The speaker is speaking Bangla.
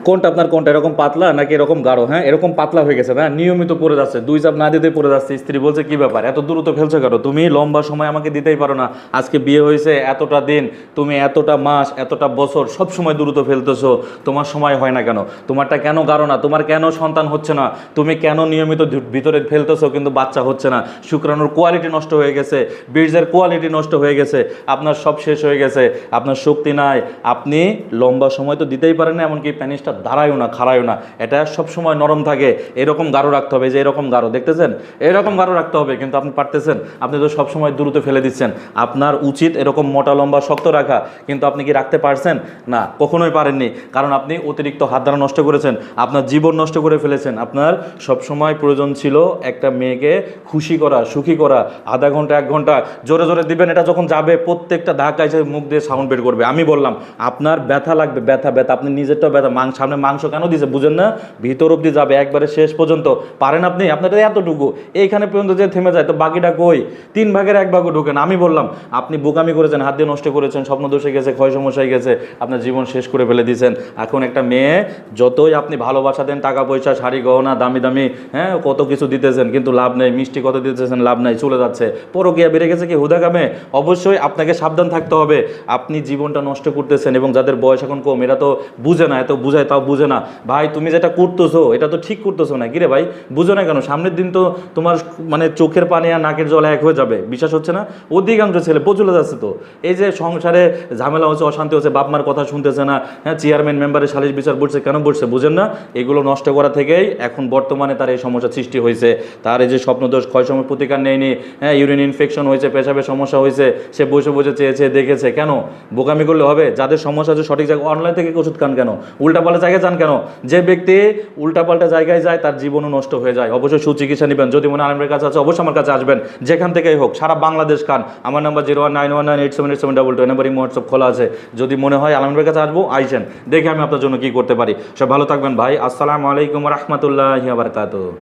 কোনটা আপনার, কোনটা এরকম পাতলা নাকি এরকম গাঢ়? হ্যাঁ, এরকম পাতলা হয়ে গেছে না, নিয়মিত পড়ে যাচ্ছে, 2 চাপ না দিতে পড়ে যাচ্ছে। স্ত্রী বলছে কি ব্যাপার, এত দ্রুত ফেলছো কেন? তুমি লম্বা সময় আমাকে দিতেই পারো না? আজকে বিয়ে হয়েছে এতটা দিন, তুমি এতটা মাস এতটা বছর সব সময় দ্রুত ফেলতেছো, তোমার সময় হয় না কেন? তোমারটা কেন গাঢ় না? তোমার কেন সন্তান হচ্ছে না? তুমি কেন নিয়মিত ভিতরে ফেলতেছো কিন্তু বাচ্চা হচ্ছে না? শুক্রাণুর কোয়ালিটি নষ্ট হয়ে গেছে, বীর্যের কোয়ালিটি নষ্ট হয়ে গেছে, আপনার সব শেষ হয়ে গেছে, আপনার শক্তি নাই। আপনি লম্বা সময় তো দিতেই পারেন না, এমনকি প্যানিসটা দাঁড়ায়ও না, খাড়ায়ও না, এটা সব সময় নরম থাকে। এরকম গাঢ় রাখতে হবে, যে এরকম গাঢ় দেখতেছেন, এরকম গাঢ় রাখতে হবে, কিন্তু আপনি পারতেছেন? আপনি তো সব সময় দ্রুত ফেলে দিচ্ছেন। আপনার উচিত এরকম মোটা লম্বা শক্ত রাখা, কিন্তু আপনি কি রাখতে পারছেন? না, কখনোই পারেননি, কারণ আপনি অতিরিক্ত হাত দ্বারা নষ্ট করেছেন, আপনার জীবন নষ্ট করে ফেলেছেন। আপনার সব সময় প্রয়োজন ছিল একটা মেয়েকে খুশি করা, সুখী করা, আধা ঘন্টা 1 ঘন্টা জোরে জোরে দিবেন, এটা যখন যাবে প্রত্যেকটা ধাক্কায় সে মুখ দিয়ে সাউন্ড বের করবে। আমি বললাম আপনার ব্যথা লাগবে, ব্যথা ব্যথা, আপনি নিজেরটাও ব্যথা, সামনে মাংস কেন দিছে বুঝেন না? ভিতর অব্দি যাবে একবারে শেষ পর্যন্ত, পারেন আপনি? আপনার এতটুকু এইখানে পর্যন্ত যে থেমে যায়, তো বাকিটা কই? 3 ভাগের 1 ভাগও ঢোকেন। আমি বললাম আপনি বোকামি করেছেন, হাত দিয়ে নষ্ট করেছেন, স্বপ্ন দোষে গেছে, ক্ষয় সমস্যায় গেছে, আপনার জীবন শেষ করে ফেলে দিয়েছেন। এখন একটা মেয়ে যতই আপনি ভালোবাসা দেন, টাকা পয়সা, শাড়ি গহনা, দামি দামি, হ্যাঁ কত কিছু দিতেছেন, কিন্তু লাভ নেই, মিষ্টি কত দিতেছেন, লাভ নাই, চলে যাচ্ছে। পরকীয়া বেড়ে গেছে কি হুদা কামে? অবশ্যই আপনাকে সাবধান থাকতে হবে। আপনি জীবনটা নষ্ট করতেছেন, এবং যাদের বয়স এখন কম এরা তো বুঝে না, এত বুঝায় তাও বুঝে না। ভাই তুমি যেটা করতেছো এটা তো ঠিক করতেছো না, কিরে ভাই বুঝো না কেন? সামনের দিন তো তোমার মানে চোখের পানি আর নাকের জল এক হয়ে যাবে, বিশ্বাস হচ্ছে না? অধিকাংশ ছেলে চলে যাচ্ছে তো, এই যে সংসারে ঝামেলা হচ্ছে, অশান্তি হচ্ছে, বাপ মার কথা শুনতেছে না, হ্যাঁ চেয়ারম্যান মেম্বারের সালিশ বিচার বসছে, কেন বসছে বুঝেন না? এগুলো নষ্ট করা থেকেই এখন বর্তমানে তার এই সমস্যা সৃষ্টি হয়েছে। তার এই যে স্বপ্নদোষ, ক্ষয় সময় প্রতিকার নেয়নি, হ্যাঁ ইউরিন ইনফেকশন হয়েছে, পেশাবের সমস্যা হয়েছে, সে বসে বসে চেয়েছে দেখেছে। কেন বোকামি করলে হবে? যাদের সমস্যা আছে সঠিক জায়গায়, অনলাইন থেকে ওষুধ খান কেন? উল্টাপাল্টা জায়গায় যান কেন? যে ব্যক্তি উল্টাপাল্টা জায়গায় যায় তার জীবনও নষ্ট হয়ে যায়। অবশ্যই সুচিকিৎসা নেবেন, যদি মনে আলমের কাছে আছে অবশ্যই আমার কাছে আসবেন, যেখান থেকেই হোক, সারা বাংলাদেশ খান। আমার নাম্বার 0191987872, নাম্বার এই হোয়াটসঅ্যাপ খোলা আছে। যদি মনে হয় আলমের কাছে আসবো, আইসেন, দেখে আমি আপনার জন্য কি করতে পারি। সব ভালো থাকবেন ভাই। আসসালামু আলাইকুম রহমতুল্লাহি ওয়া বারাকাতুহু।